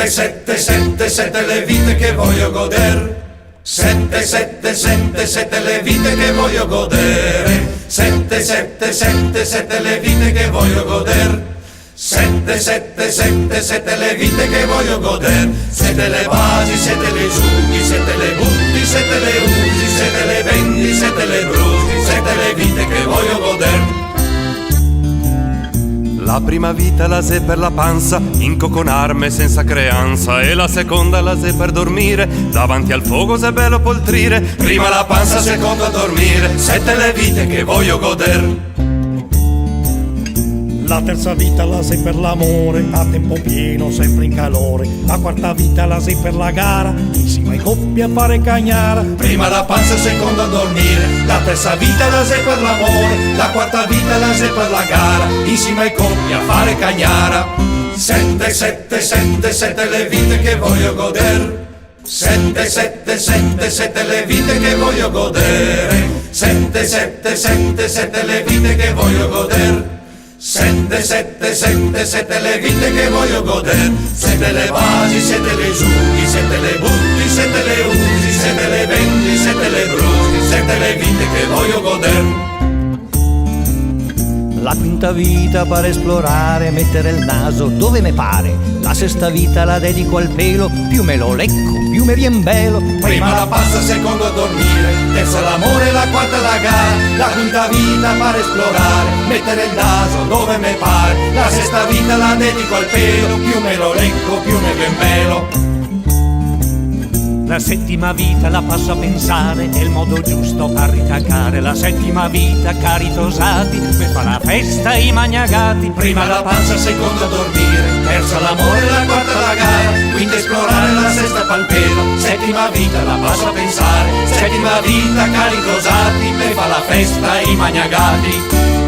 Sette, sette, sette, sette le vite che voglio godere. Sette, sette, sette, sette le vite che voglio godere. Sette, sette, sette, sette le vite che voglio godere. Sette, sette, sette, sette le vite che voglio godere. Sette le basi, sette le giughi, sette le butti, sette le usi, sette le vendi, sette le brusi, sette le vite che voglio godere. La prima vita la sei per la panza, incoconarme senza creanza. E la seconda la sei per dormire, davanti al fuoco se bello poltrire. Prima la panza, seconda dormire, sette le vite che voglio godere. La terza vita la sei per l'amore, a tempo pieno, sempre in calore. La quarta vita la sei per la gara, insieme ai coppie a fare cagnara. Prima la panza, seconda a dormire. La terza vita la sei per l'amore. La quarta vita la sei per la gara, insieme ai coppie a fare cagnara. Sette, sette, sette, sette le vite che voglio godere. Sette, sette, sette, sette le vite che voglio godere. Sette, sette, sette, sette le vite che voglio godere. Sette, sette, sette, sette le vite che voglio godere. Sette le basi, sette le giughi, sette le butti, sette le usi, sette le vendi, sette le brusi, sette le vite che voglio godere. La quinta vita per esplorare, mettere il naso dove me pare. La sesta vita la dedico al pelo, più me lo lecco, più me riembelo. Prima la pasta, secondo a dormire. Terza l'amore, la quarta la gara. La quinta vita per esplorare, mettere il naso dove me pare. La sesta vita la dedico al pelo, più me lo lecco, più me riembelo. La settima vita la passo a pensare, è il modo giusto per ritaccare. La settima vita, cari tosati, per fa la festa i magnagati. Prima la panza, seconda a dormire. Terza l'amore, la quarta la gara. Quinta esplorare, la sesta pal pelo. Settima vita la passo a pensare. Settima vita, cari tosati, per fa la festa i magnagati.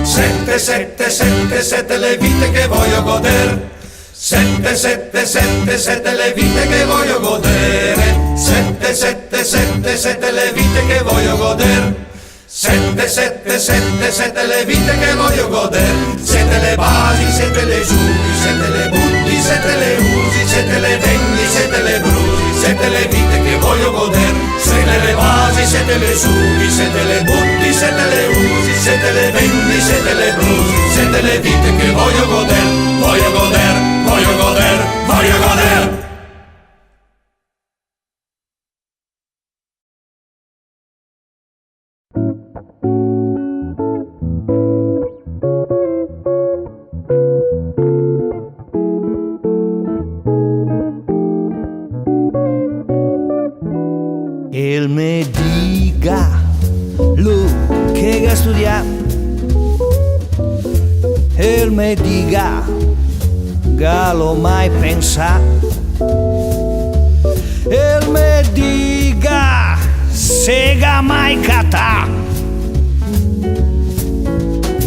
Sette, sette, sette, sette le vite che voglio godere. Sette, sette, sette, sette le vite che voglio godere. Sette, sette, sette, sette le vite che voglio godere. Sette, sette, sette, sette le vite che voglio godere. Sette le basi, sette le giughi, sette le butti, sette le usi, sette le vendi, sette le brusi, sette le vite che voglio godere. Sette le basi, sette le giughi, sette le butti, sette le usi, sette le vendi, sette le brusi, sette le vite che voglio godere. Voglio godere, voglio godere, voglio godere. Il me diga, lui che ha studiato. Il me diga, galo mai pensato. Il me diga, sega mai catà.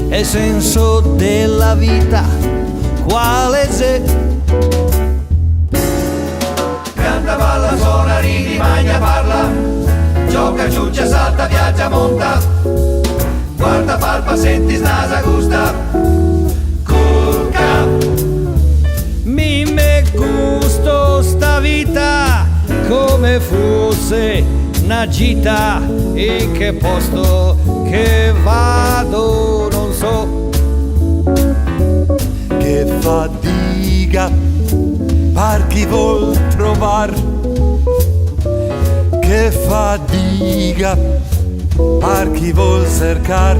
Il senso della vita, quale c'è? Canta, balla, suona, ridi, magna, parla. Gioca, ciuccia, salta, viaggia, monta. Guarda, palpa, senti, snasa, gusta. Cucca. Mi me gusto sta vita come fosse una gita. In che posto che vado non so. Che fatica par chi vuol trovar. Che fatica par chi vuol cercar.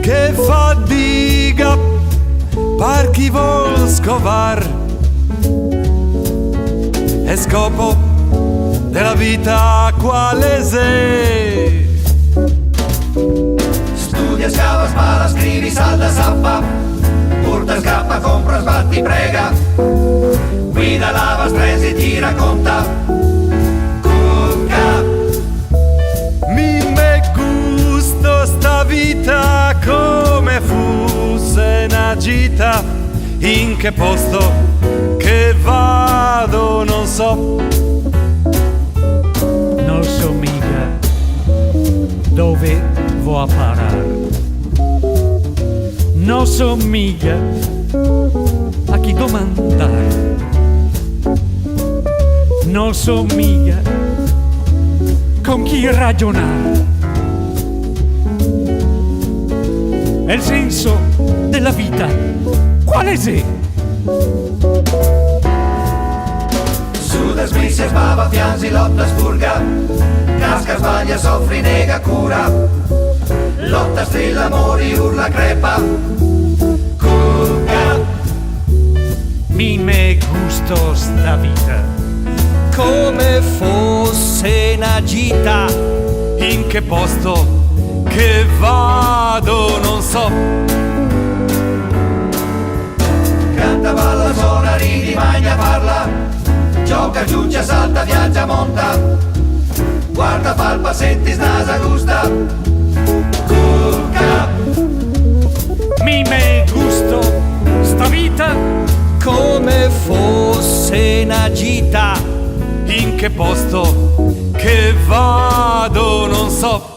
Che fatica par chi vuol scovar. E scopo della vita quale sei? Studia, scava, spara, scrivi, salta, zappa. Urta, scappa, compra, sbatti, prega. Guida, lava, stresi, ti racconta. Cucca. Mi me gusto sta vita come fosse una gita. In che posto che vado non so. Non so mica dove vo a parare. Non so mica a chi domandare. Non so mica con chi ragionare. E il senso della vita quale è? Suda smise, sbava, piangi, lotta, spurga, casca, sbaglia, soffri, nega, cura, lotta, strilla, mori, urla, crepa, cuca. Mi me gusto sta vita come fosse una gita. In che posto che vado non so. Canta, balla, suona, ridi, magna, parla, gioca, giuccia, salta, viaggia, monta, guarda, palpa, senti, snasa, gusta, cuca. mi me gusto sta vita Come fosse una gita. In che posto che vado non so.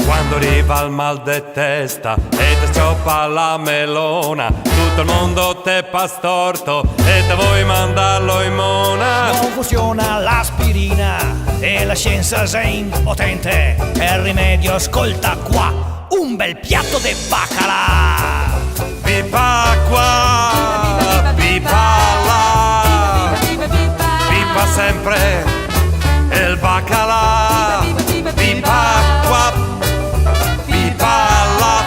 Quando arriva il mal de testa e ti scioppa la melona, tutto il mondo te pa storto e te vuoi mandarlo in mona. Non funziona l'aspirina e la scienza è impotente. E il rimedio ascolta qua, un bel piatto de bacala. Pipa qua, pipa là, pipa sempre il baccalà. Pipa qua, pipa là.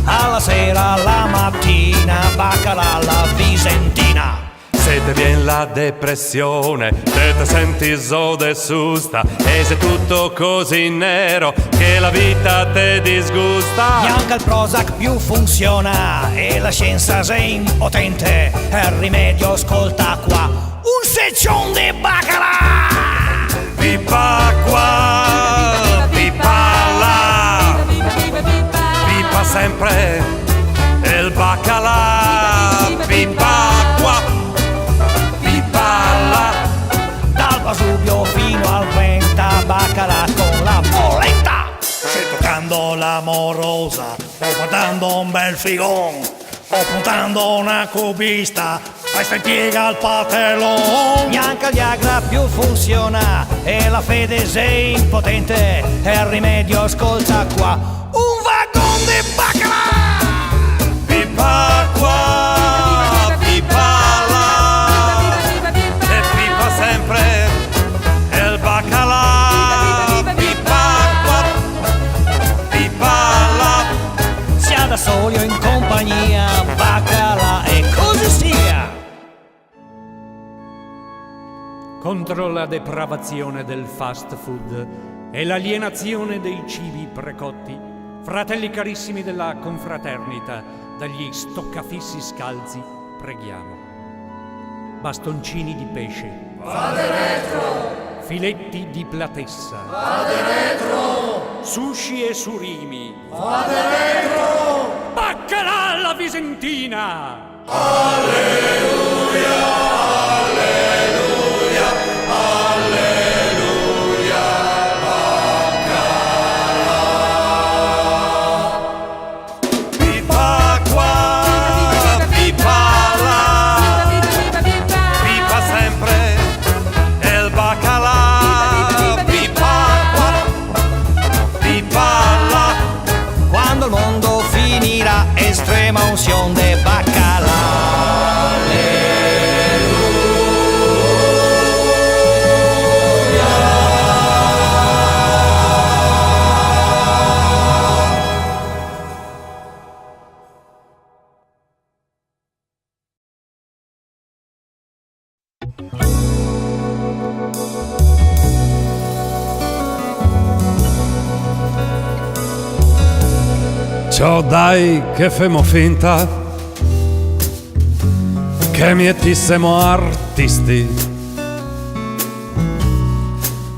Alla sera, alla mattina, bacala alla visentina. Se te viene la depressione, se te senti sode susta, e se tutto così nero che la vita te disgusta. Neanche il Prozac più funziona e la scienza è impotente. E il rimedio ascolta qua, un seccion de bacala. Pipa qua, pipa là, pipa sempre il baccalà. Pipa qua, pipa là. Dal Vesuvio fino al Brenta, bacala con la polenta. Se toccando l'amorosa, o guardando un bel figon, o puntando una cubista, questa impiega il patelon. Neanche il Viagra più funziona e la fede è impotente. E il rimedio ascolta qua, un vagon de bacala. Pipa qua, pipa là, e pipa sempre il baccalà. Pipa qua, pipa là. Sia da soli o in compagnia, bacala e così sia. contro la depravazione del fast food e l'alienazione dei cibi precotti. Fratelli carissimi della confraternita, dagli stoccafissi scalzi, preghiamo. Bastoncini di pesce. Vade retro! Filetti di platessa. Vade retro! Sushi e surimi. Vade retro! Baccalà alla visentina! Pipa qua, pipa là, pipa sempre il baccalà. Pipa qua, pipa là. Quando il mondo finirà, estrema unzione de bacalà. Ciao dai che femo finta che mietissimo artisti,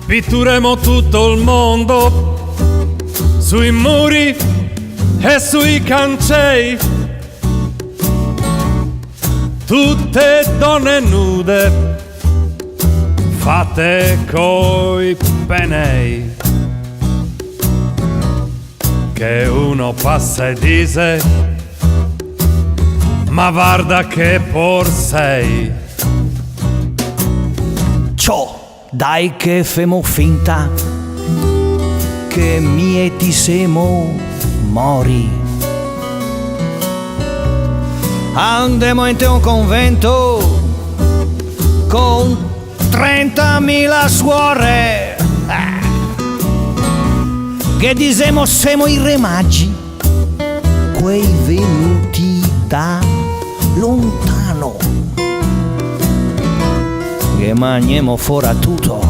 pitturemo tutto il mondo sui muri e sui cancei, tutte donne nude fatte coi penei, che uno passa e dice: ma guarda che por sei. Ciò, dai che femo finta che mieti semo mori. Andemo in un convento con 30.000 suore, che disemo semo i re magi, quei venuti da lontano, che mangiamo fora tutto,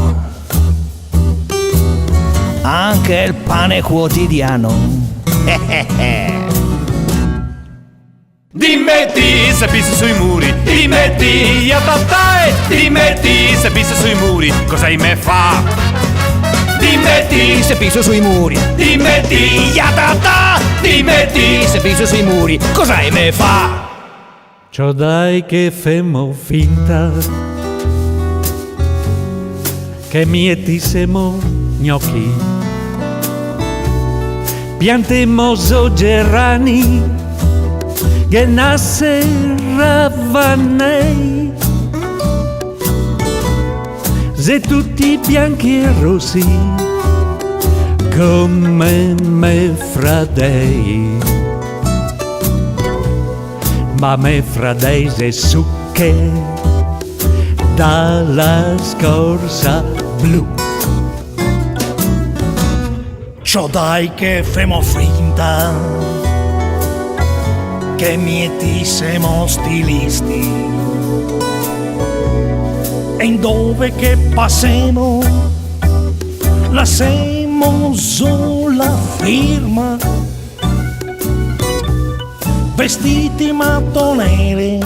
anche il pane quotidiano. Dimetti se pissi sui muri, dimetti a tatai, dimetti se pissi sui muri, cosa me fa? Dimetti se piso sui muri, dimetti yatata, dimetti se piso sui muri, cosa me fa? Ciò dai che femo finta che mietissemo gnocchi, piantemmo gerani che nasse ravanei, se tutti bianchi e rossi come me fradei, ma me fradei se sucche dalla scorza blu. Ciò dai che femo finta che mietissemo stilisti, e in dove che passemo la semo sola firma, vestiti mattonere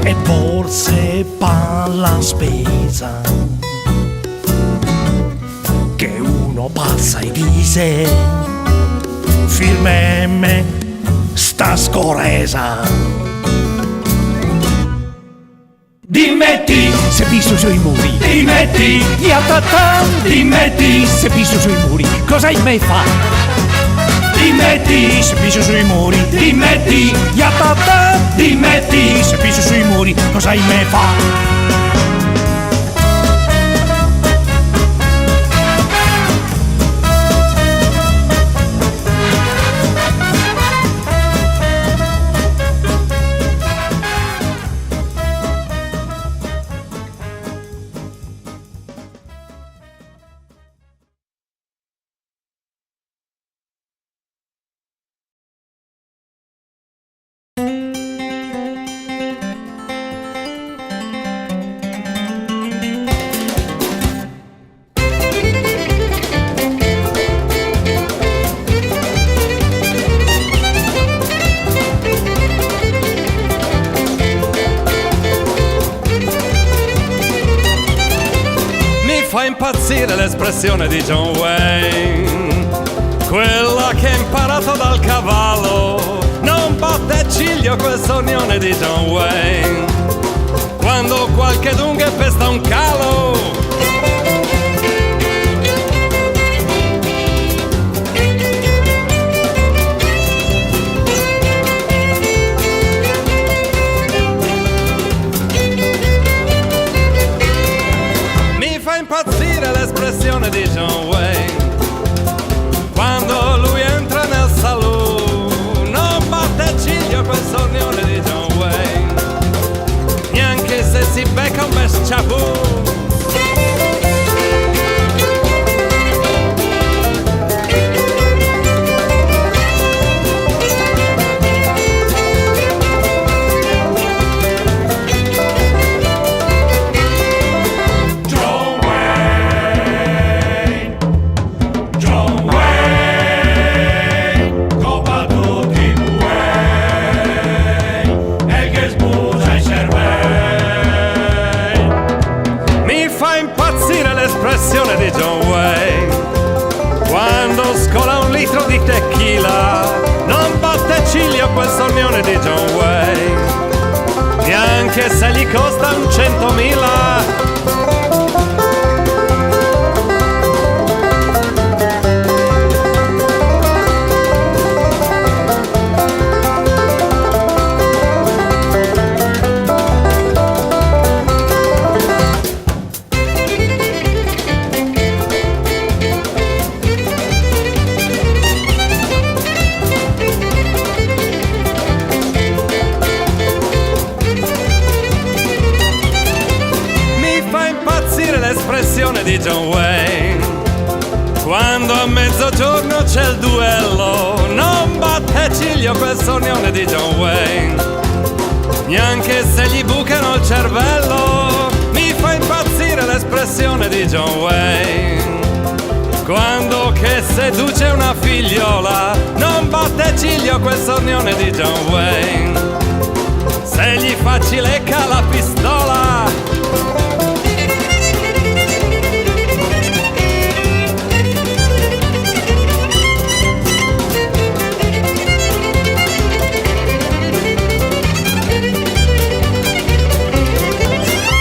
e borse palla spesa, che uno passa e dice: firmeme sta scoresa. Dimetti se piso sui muri, Dimetti, yatata, dimetti se piso sui muri, cosa me fa? dimetti, se piso sui muri, Dimetti, yatata, dimetti, se piso sui muri, cosa me fa? Fa impazzire l'espressione di John Wayne, quella che ha imparato dal cavallo. Non batte ciglio questa unione di John Wayne, quando qualche dunga pesta un calo. Impazzire l'espressione di John Wayne, quando lui entra nel saloon. Non batte ciglio questa unione di John Wayne, neanche se si becca un bel sciabù. L'espressione di John Wayne, quando scola un litro di tequila. Non batte ciglio questa unione di John Wayne, neanche se gli costa un 100.000. l'espressione di John Wayne. Quando a mezzogiorno c'è il duello, non batte ciglio quel sornione di John Wayne. Neanche se gli bucano il cervello, mi fa impazzire l'espressione di John Wayne. Quando che seduce una figliola, non batte ciglio quel sornione di John Wayne. Se gli facci lecca la pistola,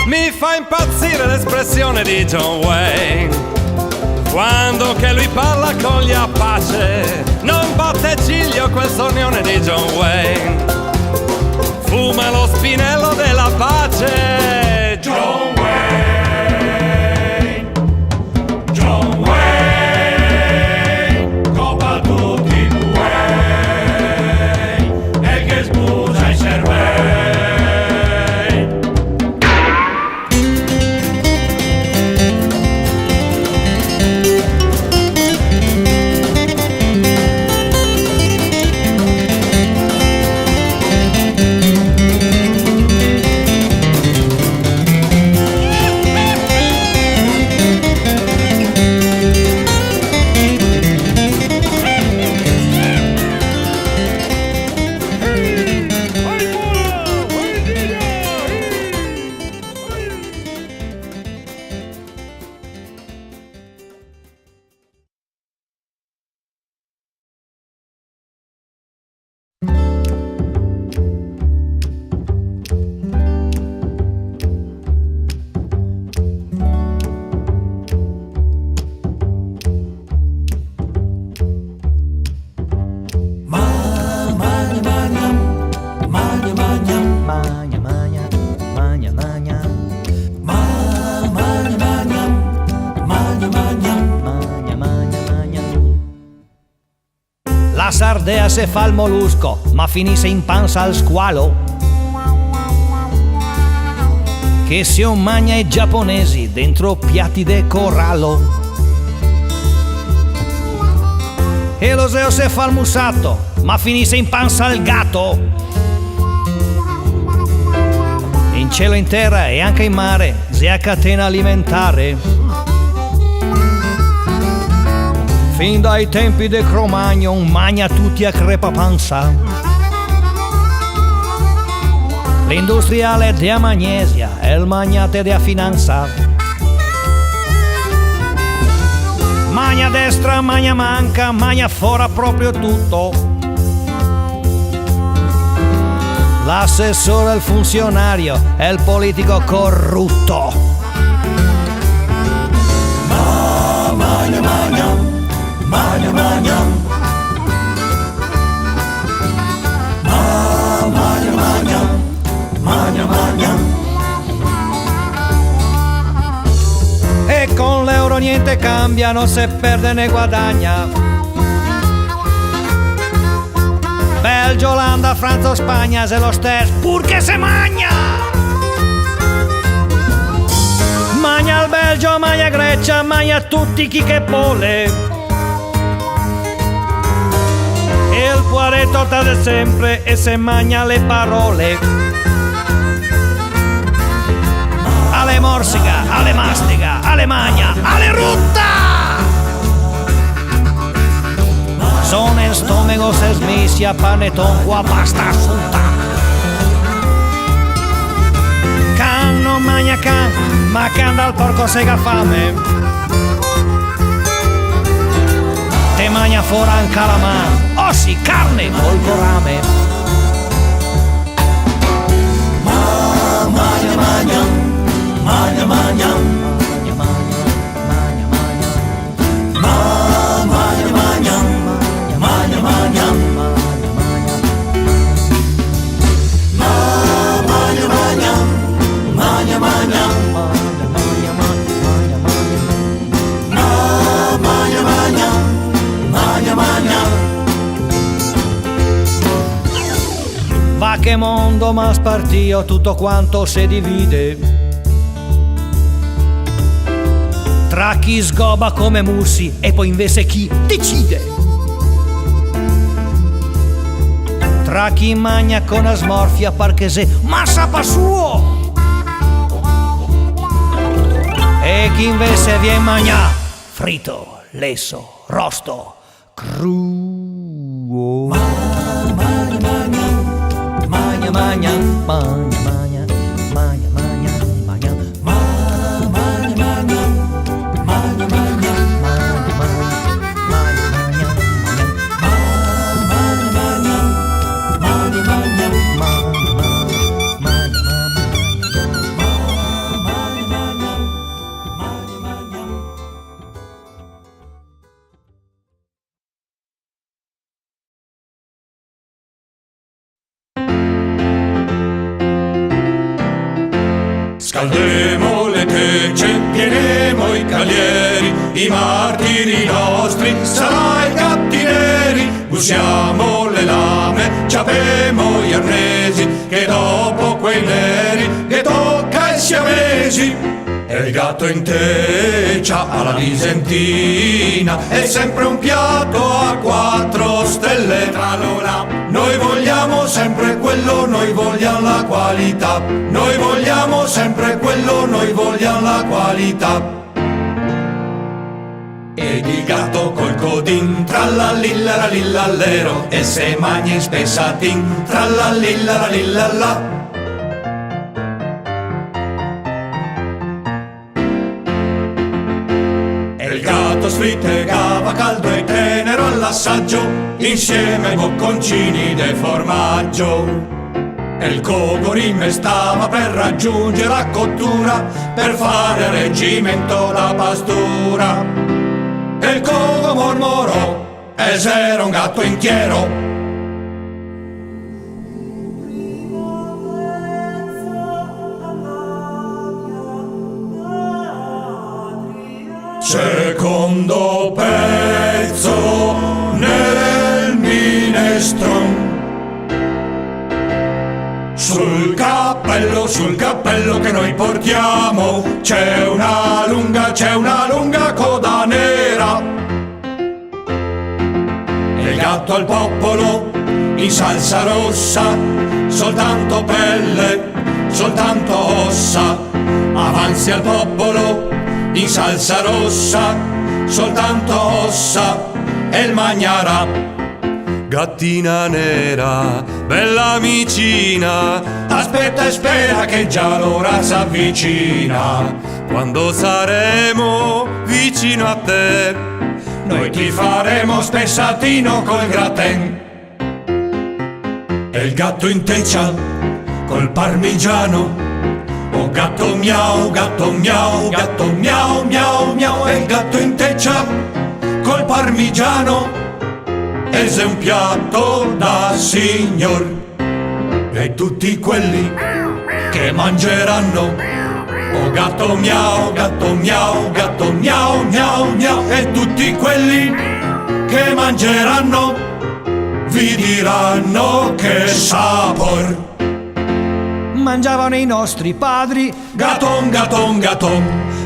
mi fa impazzire l'espressione di John Wayne. Quando che lui parla con gli Apache, non batte ciglio quel sornione di John Wayne. Fuma lo spinello della pace. John Wayne, John Wayne, copa tutti i Wayne, e che sbusa i cervelli. La sardea se fa il mollusco, ma finisce in panza al squalo. Che se un magna i giapponesi dentro piatti de corallo. E lo zeo se fa il musato, ma finisce in panza al gatto. In cielo, in terra e anche in mare, zia catena alimentare. Fin dai tempi del Cro-Magno, magna tutti a crepapanza. L'industriale dea magnesia e il magnate dea finanza. Magna destra, magna manca, magna fora proprio tutto. L'assessore, il funzionario e il politico corrutto. Magna, magna. Magna, magna, magna, magna, magna, magna. E con l'euro niente cambia, non se perde né guadagna. Belgio, Olanda, Francia o Spagna, se lo stesso, pur che se magna. Magna il Belgio, magna Grecia, magna tutti chi che vuole. E il cuore torta da sempre e se magna le parole. Ale morsica, ale mastica, ale magna, ale rutta. Son el stomaco se smissia, paneton qua pasta asciutta. Can non magna can, ma can dal porco sega fame. Te magna fora un calamar, ossi, carne col corame. Magna, magna, magna, magna. Magna, magna, magna, magna. Magna, magna, magna, magna. Magna, magna. Magna, magna. Va che mondo ma spartio, tutto quanto si divide. Tra chi sgoba come Mursi e poi invece chi decide. Tra chi magna con la smorfia parchese ma sappa suo, e chi invece viene magna frito, lesso, rosto, cruo. Magna, magna, magna, magna, magna, magna, magna, magna, magna, magna, magna, magna, magna, Scaldemo le tecce, pienemo i calieri, i martiri nostri sarai gatti neri. Bussiamo le lame, ciapemo gli arnesi, che dopo quei neri che tocca ai siamesi. E il gatto in teccia alla visentina è sempre un piatto a 4 stelle. Tralola. Noi vogliamo sempre quello, noi vogliamo la qualità. Noi vogliamo sempre quello, noi vogliamo la qualità. Ed il gatto col codin, trallallilla lillallero, e se mangia in spessatin, trallallilla lillalla. Il gatto sfrittegava caldo e tenero all'assaggio, insieme ai bocconcini del formaggio. E il cogorim stava per raggiungere la cottura, per fare a reggimento la pastura. E il cogo mormorò, e s'era un gatto intiero. Secondo pezzo nel minestrone. Sul cappello che noi portiamo c'è una lunga coda nera. E il gatto al popolo in salsa rossa, soltanto pelle, soltanto ossa. Avanzi al popolo in salsa rossa, soltanto ossa, e il magnarà. Gattina nera, bella vicina, Aspetta e spera che già l'ora s'avvicina. quando saremo vicino a te, Noi ti faremo spessatino col gratin. E il gatto in teccia col parmigiano. Oh gatto miau, gatto miau, gatto miau, miau, miau. E il gatto in teccia col parmigiano. E se un piatto da signor. E tutti quelli che mangeranno. Oh gatto miau, gatto miau, gatto miau, miau, miau. E tutti quelli che mangeranno vi diranno che sapor. Mangiavano i nostri padri, Gaton, gaton, gaton,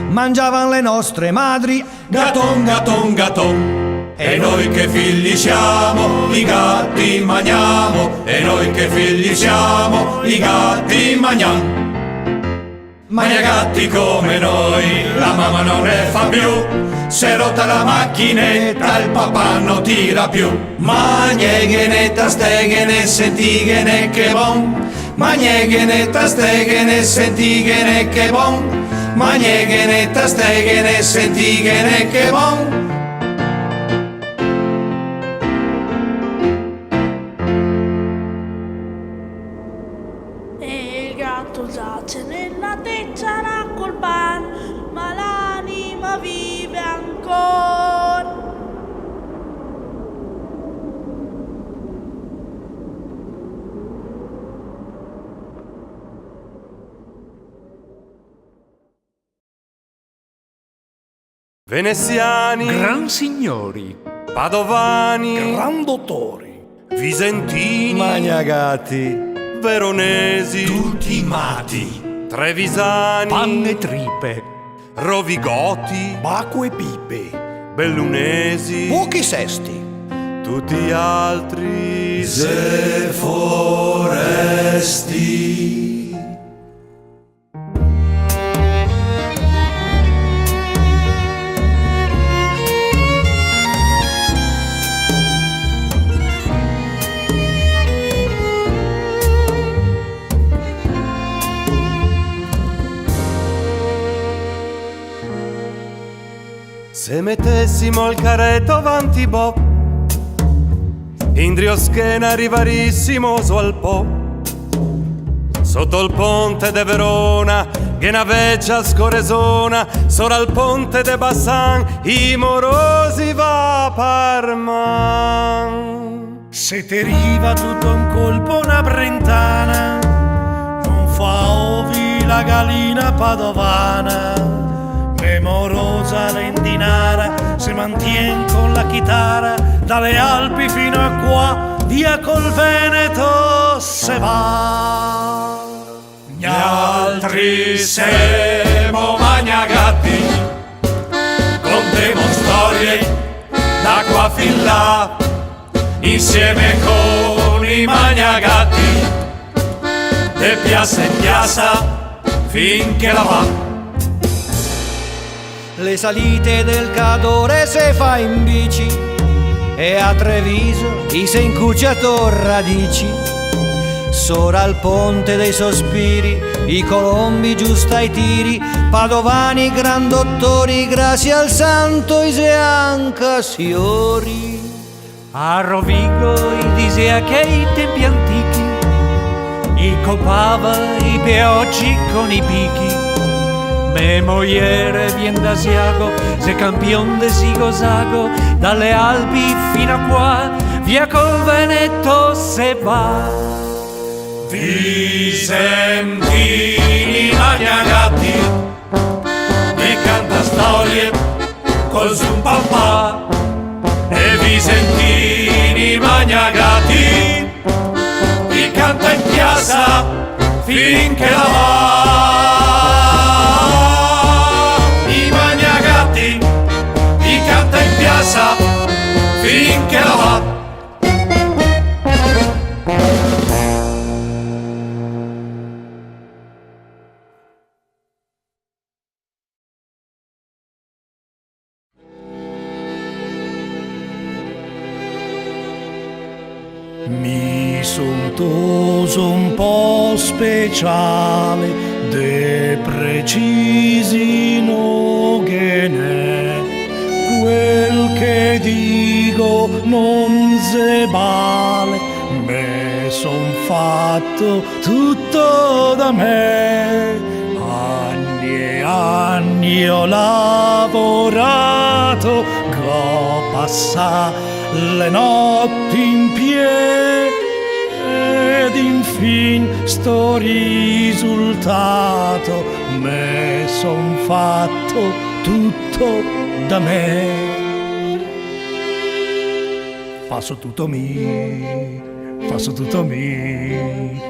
mangiavano le nostre madri, gaton, gaton, gaton. E noi che figli siamo, i gatti magniamo. E noi che figli siamo, i gatti magniamo. Magna gatti come noi, la mamma non ne fa più. Se rotta la macchinetta, il papà non tira più. Magneghene, tasteghene, sentighene che bon. Magneghene, tasteghene, sentighene che bon. Magneghene, tasteghene, sentighene che bon. E il gatto giace nella teccia raccol pan, ma l'anima vive ancora. veneziani, Gran signori, padovani, Gran dottori, visentini, magnagati, veronesi, Tutti mati. trevisani, panne tripe, Rovigoti, Baco e Pipe, Bellunesi, Buchi Sesti, tutti gli altri Se foresti. Se mettessimo il caretto avanti bo, Indrio schena rivarissimo su al po, sotto il ponte de Verona, che naveggia scoresona, sopra il ponte de Bassan, i morosi va Parman. se ti arriva tutto un colpo una brentana, non fa ovi la gallina padovana. Memorosa lendinara si mantiene con la chitarra dalle Alpi fino a qua, via col Veneto se va. Gli altri siamo magnagatti, contiamo storie da qua fin là, insieme con i magnagatti, de piazza in piazza finché la va. le salite del Cadore se fa in bici e a Treviso i se incucciato radici. Sora al ponte dei sospiri, i colombi giusto ai tiri, padovani gran dottori, grazie al santo i se anca siori. A Rovigo i disea che i tempi antichi, i copava i peocci con i picchi. Me mogliere vien da Siago, se campion de Sigosago, dalle Alpi fino a qua, via col Veneto se va. Vicentini magnagatti, vi canta storie col zumpapà, e Vicentini magnagatti, vi canta in piazza finché la va. Finché la va. Mi son toso un po' speciale, de precisi no che ne. Quel che dico non se vale, me son fatto tutto da me. Anni e anni ho lavorato, ho passato le notti in piedi, ed infin sto risultato, me son fatto tutto da me. Faccio tutto mi, faccio tutto mi,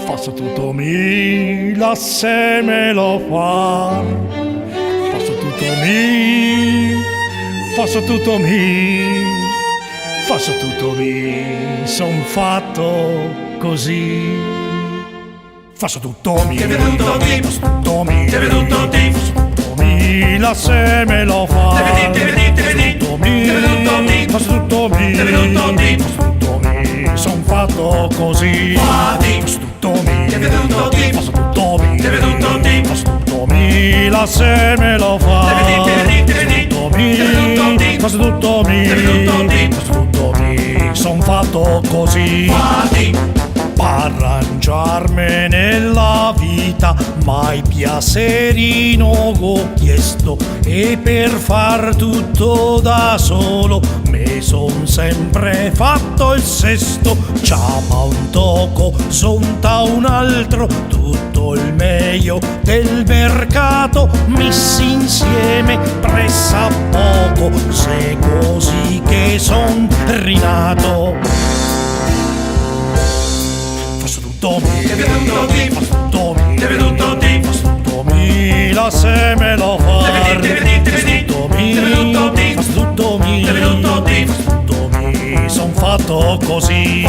faccio tutto mi, la se me lo fa. Faccio tutto mi, faccio tutto mi, faccio tutto mi, son fatto così. Faccio tutto mi, Deve tutto mi, faccio tutto mi, deve tutto ti, mi, la se me lo fa. deve Tutto mi, faccio tutto mi, deve tutto ti, faccio tutto mi, son fatto così. fatti, Faccio tutto mi, deve tutto ti, faccio tutto mi, deve tutto ti, faccio tutto mi, la se me lo fa. deve Tutto mi, faccio tutto mi, faccio tutto mi, son fatto così. fatti. Arrangiarmi nella vita, mai piacerino ho chiesto, e per far tutto da solo me son sempre fatto il sesto. Ciapa un tocco, sonta un altro, tutto il meglio del mercato missi insieme pressa poco, se così che son rinato. Faccio tutto mi, Deve tutto ti, faccio tutto mi, deve tutto ti, faccio tutto mi, la semelo far. Tutto mi, son fatto così.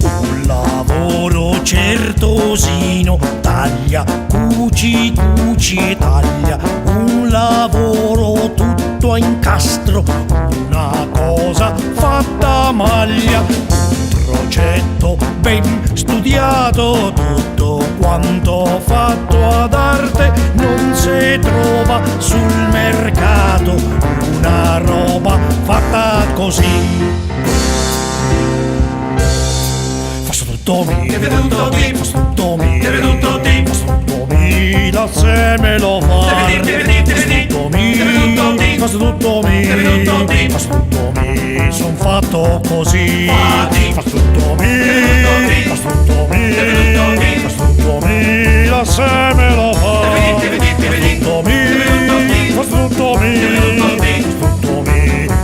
Un lavoro certosino, taglia, cuci, cuci e taglia. Un lavoro tutto a incastro, una cosa fatta a maglia. Progetto ben studiato, tutto quanto fatto ad arte, non si trova sul mercato una roba fatta così. Faccio tutto mi, faccio tutto mi, faccio tutto mi, la semelo far. Faccio tutto mi, faccio tutto mi, son fatto così. Faccio tutto mi, faccio tutto mi, faccio tutto mi, la semelo far. Faccio tutto mi,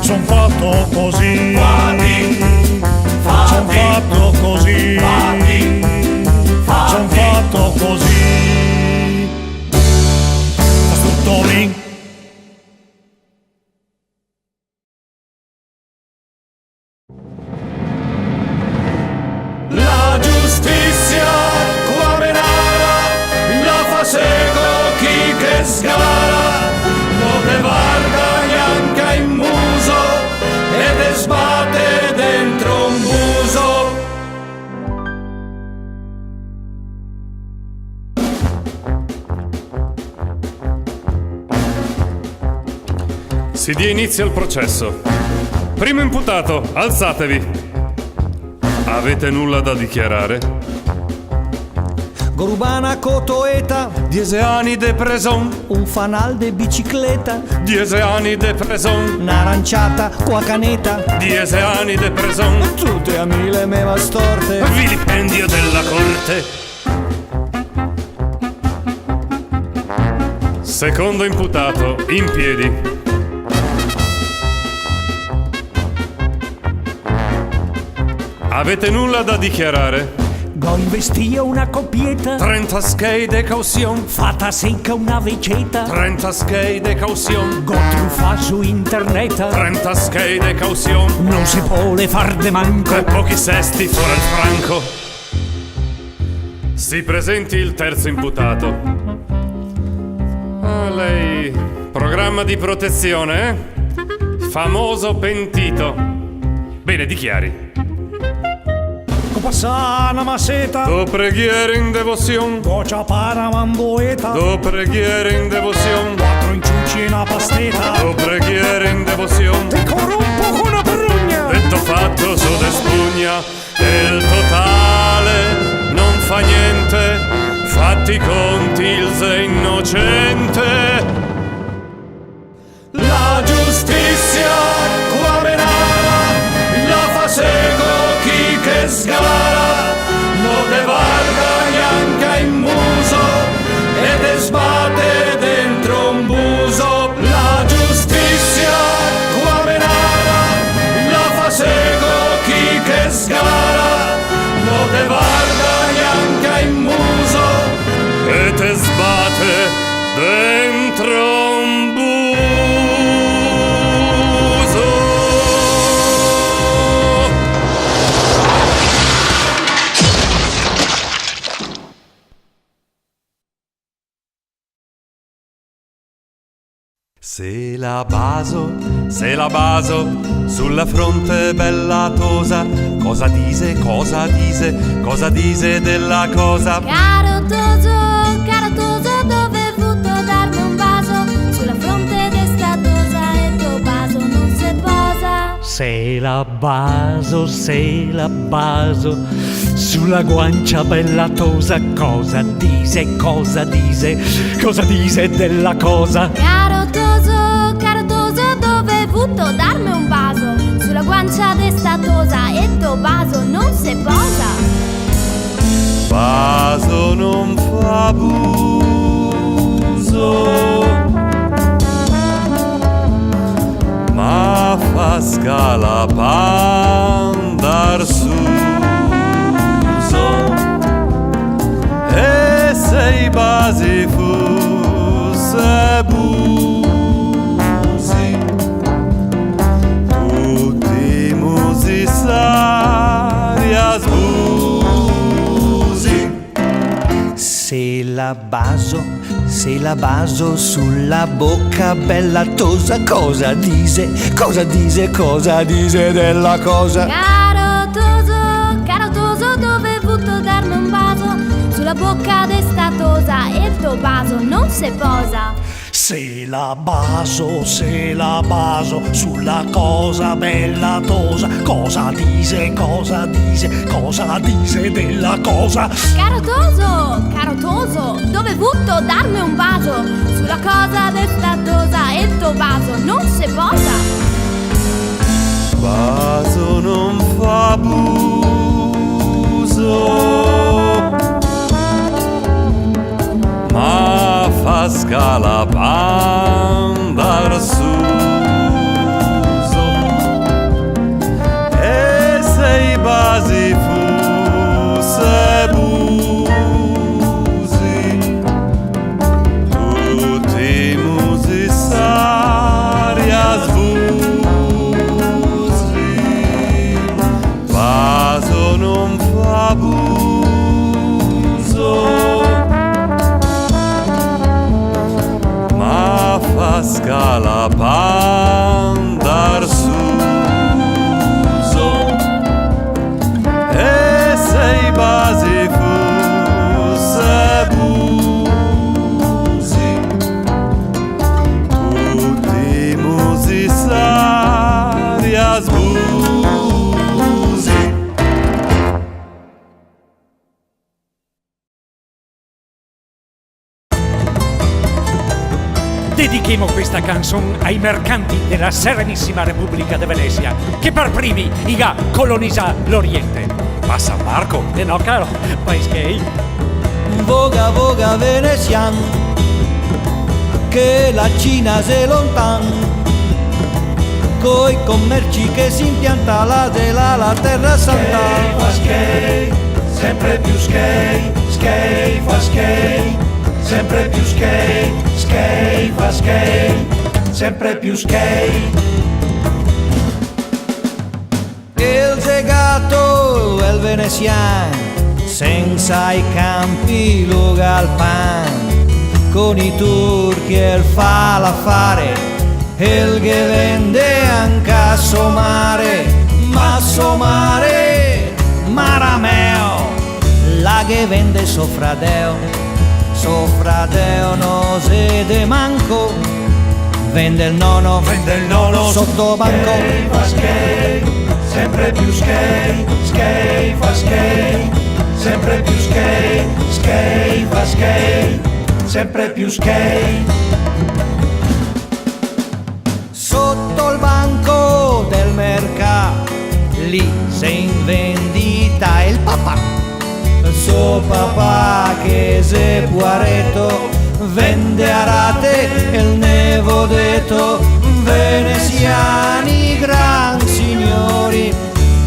son fatto così. Son fatto così. Son fatto così. Faccio tutto mi. La giustizia qua menara, la fa seco chi che sgara, non te varga neanche in muso e te sbatte dentro un buso. Si dia inizio al processo. Primo imputato, alzatevi. Avete nulla da dichiarare? Gorubana cotoeta, 10 anni de prison, un fanal de bicicleta, 10 anni de prison, un'aranciata qua caneta, 10 anni de prison, tutte a mille meva storte. vilipendio della corte. Secondo imputato, in piedi. Avete nulla da dichiarare? Go investia una coppietta, 30 skei de caution, fatta secca una vecetta, 30 skei de caution, go truffa su internet, 30 skei de caution, non si può le far de manco. e pochi sesti fuori al franco. Si presenti il terzo imputato. Ah, lei, programma di protezione, eh? Famoso pentito. Bene, dichiari. Passana maseta, Do preghiere in devozione, goccia para mamboeta, do preghiere in devozione, quattro inciuci e una pasteta, do preghiere in devozione. ti corrompo con una perugna. Detto fatto su de spugna, e il totale non fa niente, fatti i conti il sei innocente. La giustizia qua menara, la fa seco chi che sgara, non te varga neanche in muso e te sbatte dentro un buso. La giustizia qua menara, la fa seco chi che sgara, non te varga neanche in muso E te sbatte dentro un buso. Se la baso sulla fronte bella tosa, cosa dice, cosa dice, cosa dice della cosa? Caro Toso, dovevuto darmi un vaso sulla fronte destatosa e tuo vaso non si posa. Se la baso sulla guancia bella tosa, cosa dice, cosa dice, cosa dice della cosa? Caro Toso, dovevuto darmi un vaso sulla guancia destatosa e tuo vaso non si posa. Vaso non fa buso, ma fa scala pandar suso, e sei basi fu se la baso sulla bocca bella tosa, cosa dice della cosa? Caro toso, dovevuto darmi un baso sulla bocca destatosa e il tuo baso non se posa. Se la baso sulla cosa bella tosa, cosa dice della cosa? Caro toso, dovevuto darmi un baso sulla cosa destatosa e il tuo baso non se posa. Baso non fa buso, ma fa scala pandar suso, e se i basi fusse busi, tutti musi saria svusi. Baso non fa buso, fa scala pandar suso, e se i basi fusse busi, tutti musi saria sbusi. Dedichiamo questa canzone ai mercanti della Serenissima Repubblica de Venezia, che per primi iga colonizza l'Oriente. Ma San Marco? No, caro, paese gay. Voga venezian, che la Cina se lontan, coi commerci che si impianta la terra santa. Skate, sempre più skate, skate fa skate, sempre più skate, skate fa skate, sempre più skate. Il zegato è il venezian, senza i campi lo galpan, con i turchi il fa l'affare, il che vende anche a somare, ma somare, marameo, la che vende sofradeo no se de manco, vende il nono sotto banco. Skate fa skate, sempre più skate, skate fa skate, sempre più skate, skate fa skate, sempre più skate. Sotto il banco del mercato, lì se in vendita il papà, suo papà che se puareto vende a rate il nevo detto. Veneziani gran signori,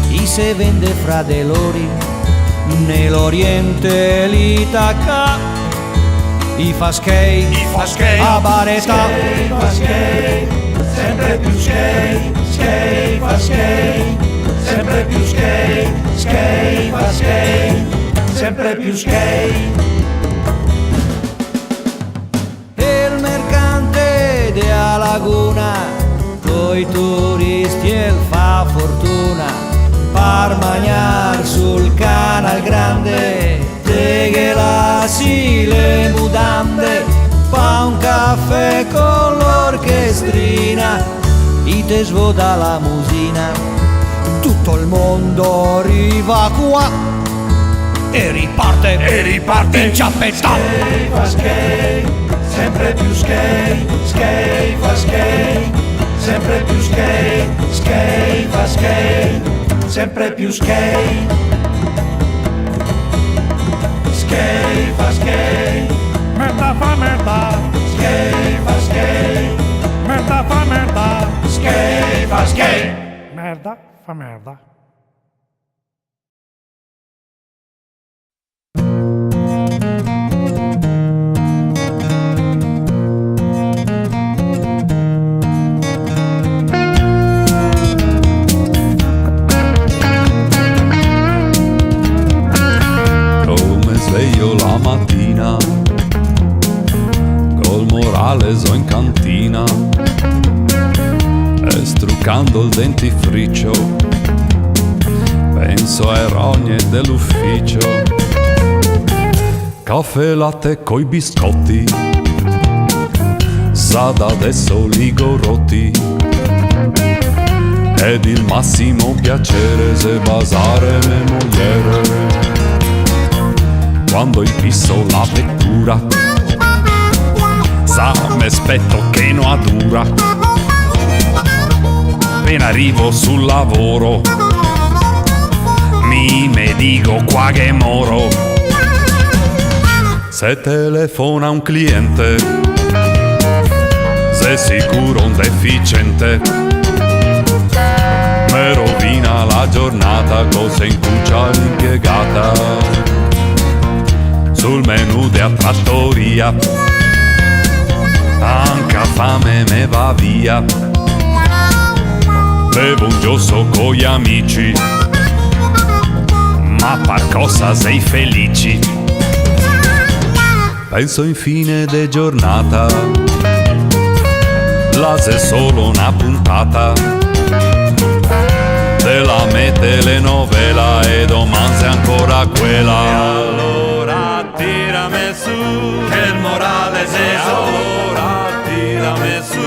i se vende fra de lori, nell'Oriente l'Itaca, i fa skate a bareta. Skate fa skate, sempre più skate, skate fa skate, sempre più skate, skate fa skate, sempre più skate. Il mercante della laguna, coi turisti il fa fortuna, par magnar sul canal grande, te che lasci le mutande, fa un caffè con l'orchestrina, i te svuota la musina, tutto il mondo arriva qua e riparte in ciappetta. Skate fa skate, sempre più skate, skate fa skate, sempre più skate, skate fa skate, sempre più skate. Skate fa skate, Merda fa merda, skate fa skate, merda fa merda, skate fa skate. merda fa merda. Come sveglio la mattina struccando il dentifricio, penso ai rogne dell'ufficio, caffè e latte coi biscotti, sa da adesso ligo rotti, ed il massimo piacere se basare me mogliere, quando impisso la vettura, sa me spetto che no dura, appena arrivo sul lavoro, me dico qua che moro, se telefona un cliente, se sicuro un deficiente, me rovina la giornata, cosa incucia l'impiegata, sul menù della trattoria, anche a fame me va via, bevo un giosso con gli amici, ma per cosa sei felici? Penso in fine de giornata, la se solo una puntata della me telenovela e domani se ancora quella. E allora tirami su, che il morale se allora tirami su,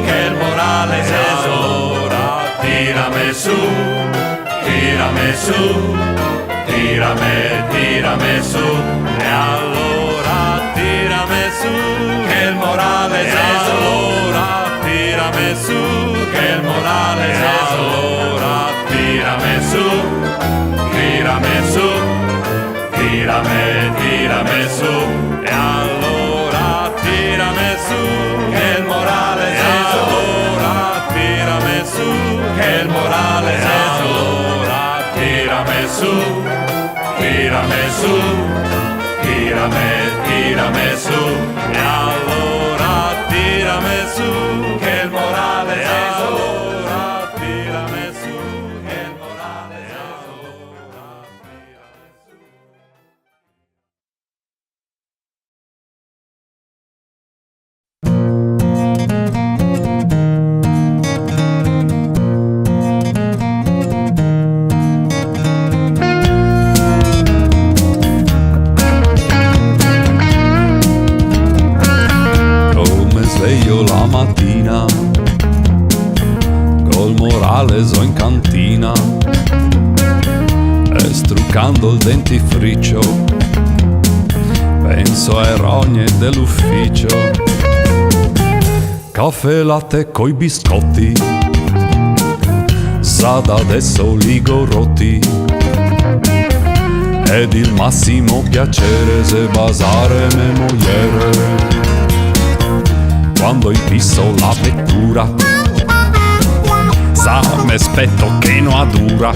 che il morale se allora tirami su, tirami su, tirami su, e allora tirami su, che il morale se allora tirami su, che il morale se allora tirami su, tirami su, tirami su, e allora tirami su, che il morale se allora tirami su, che il morale se allora tirami su, tirami su, tirami su, e allora tirami su, che il morale se allora tirami su, che il morale se allora tirami su. Sveglio la mattina, col morale so in cantina, e struccando il dentifricio, penso ai rogne dell'ufficio, caffè e latte coi biscotti, sa da adesso ligo rotti, ed il massimo piacere se basare me mogliere, quando impisso la vettura, sa me spetto che no dura,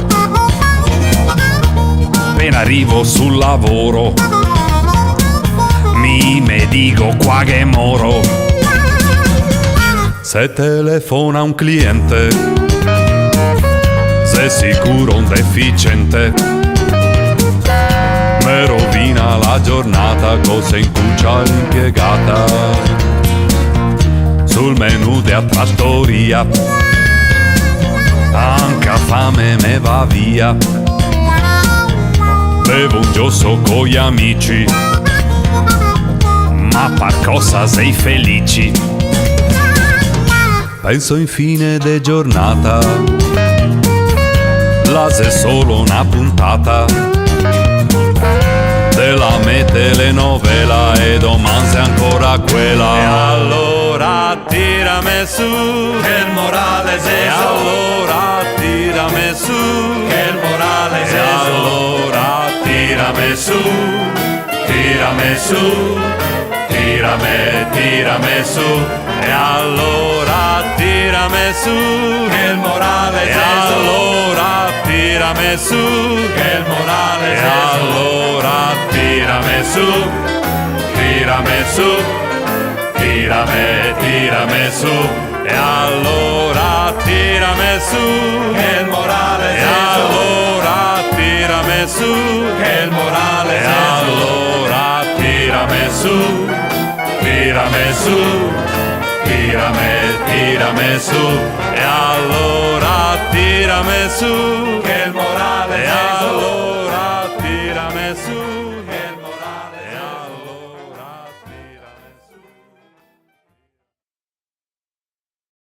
appena arrivo sul lavoro, me dico qua che moro, se telefona un cliente, se sicuro un deficiente, me rovina la giornata, cosa incucia l'impiegata, sul menù della trattoria, anche a fame me va via, bevo un giosso con gli amici, ma per cosa sei felici? Penso in fine de giornata, la se solo una puntata della me telenovela e domani se ancora quella. E allora tirami su, che il morale se allora tirami su, che il morale se allora tirami su, tirami su, tirami su, e allora tirami su, che il morale se allora tirami su, che il morale se allora tirami su, tirami su, tirami su, e allora tirami su, che il morale se allora tirami su, che il morale se allora tirami su, tirami su, tirame su, e allora tirame su, che il morale e allora tirame su.